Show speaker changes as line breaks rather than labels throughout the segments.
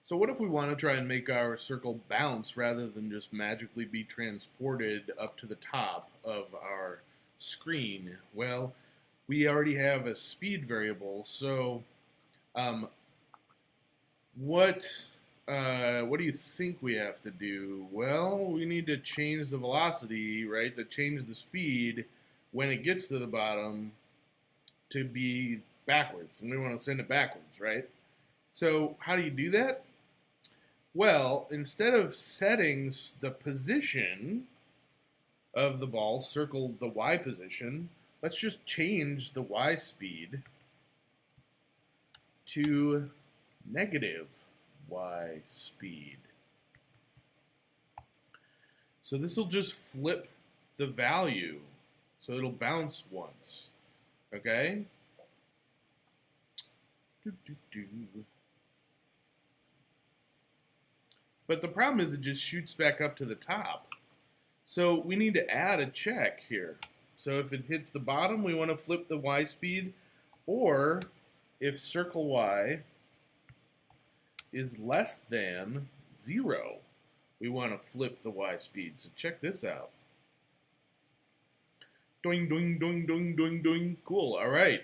So what if we want to try and make our circle bounce rather than just magically be transported up to the top of our screen? Well, we already have a speed variable, so um, what what do you think we have to do? Well, we need to change the velocity, right? To change the speed when it gets to the bottom to be backwards, and we want to send it backwards, right? So how do you do that? Well, instead of setting the position of the ball, circle the y position, let's just change the y speed to negative y speed. So this will just flip the value. So it'll bounce once. Okay? But the problem is it just shoots back up to the top. So we need to add a check here. So if it hits the bottom, we want to flip the y speed, or if circle y is less than 0, we want to flip the y speed. So check this out. Doing, doing, doing, doing, doing, doing. Cool. All right.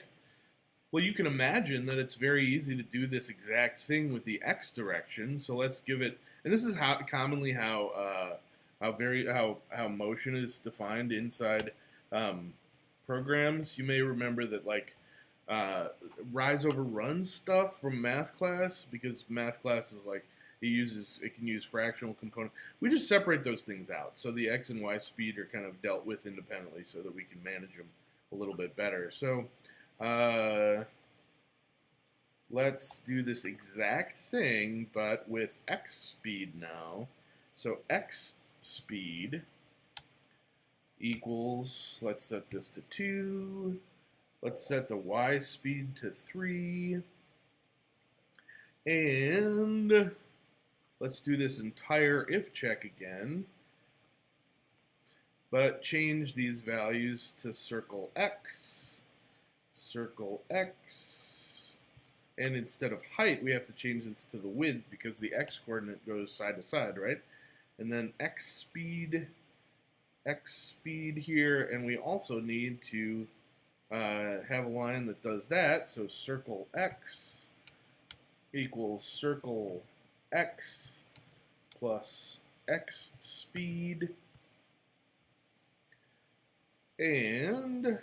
Well, you can imagine that it's very easy to do this exact thing with the x direction. So let's give it, and this is how commonly how motion is defined inside programs. You may remember that rise over run stuff from math class, because math class is like it can use fractional component. We just separate those things out, so the x and y speed are kind of dealt with independently, so that we can manage them a little bit better. So let's do this exact thing, but with x speed now. So x speed equals, let's set this to 2. Let's set the y speed to 3. And let's do this entire if check again, but change these values to circle x, and instead of height, we have to change this to the width because the x coordinate goes side to side, right? And then x speed here, and we also need to have a line that does that. So circle x equals circle x plus x speed, and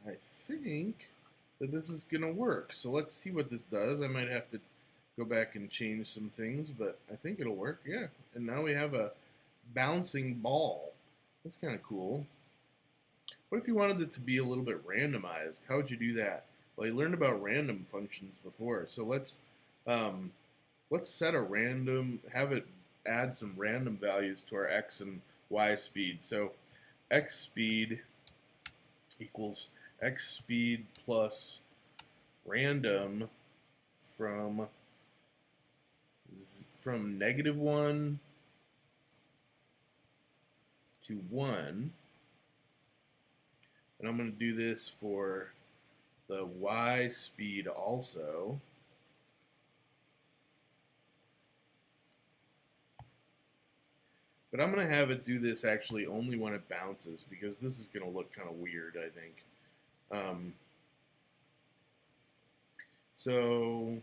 I think that this is going to work. So let's see what this does. I might have to go back and change some things, but I think it'll work. Yeah, and now we have a bouncing ball. That's kind of cool. What if you wanted it to be a little bit randomized? How would you do that? Well, you learned about random functions before, so let's set a random, have it add some random values to our x and y speed. So x speed equals x speed plus random from -1 to 1. And I'm going to do this for the y speed also. But I'm going to have it do this actually only when it bounces, because this is going to look kind of weird, I think. So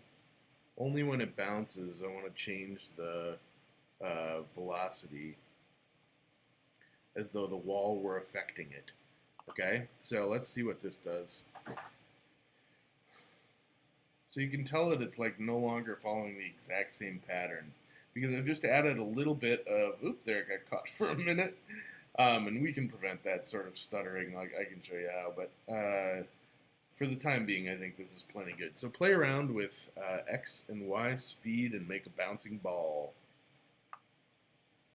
only when it bounces, I want to change the velocity as though the wall were affecting it. Okay, so let's see what this does. So you can tell that it's like no longer following the exact same pattern, because I've just added a little bit of, oop, there, I got caught for a minute. And we can prevent that sort of stuttering, like I can show you how, but for the time being, I think this is plenty good. So play around with x and y speed and make a bouncing ball.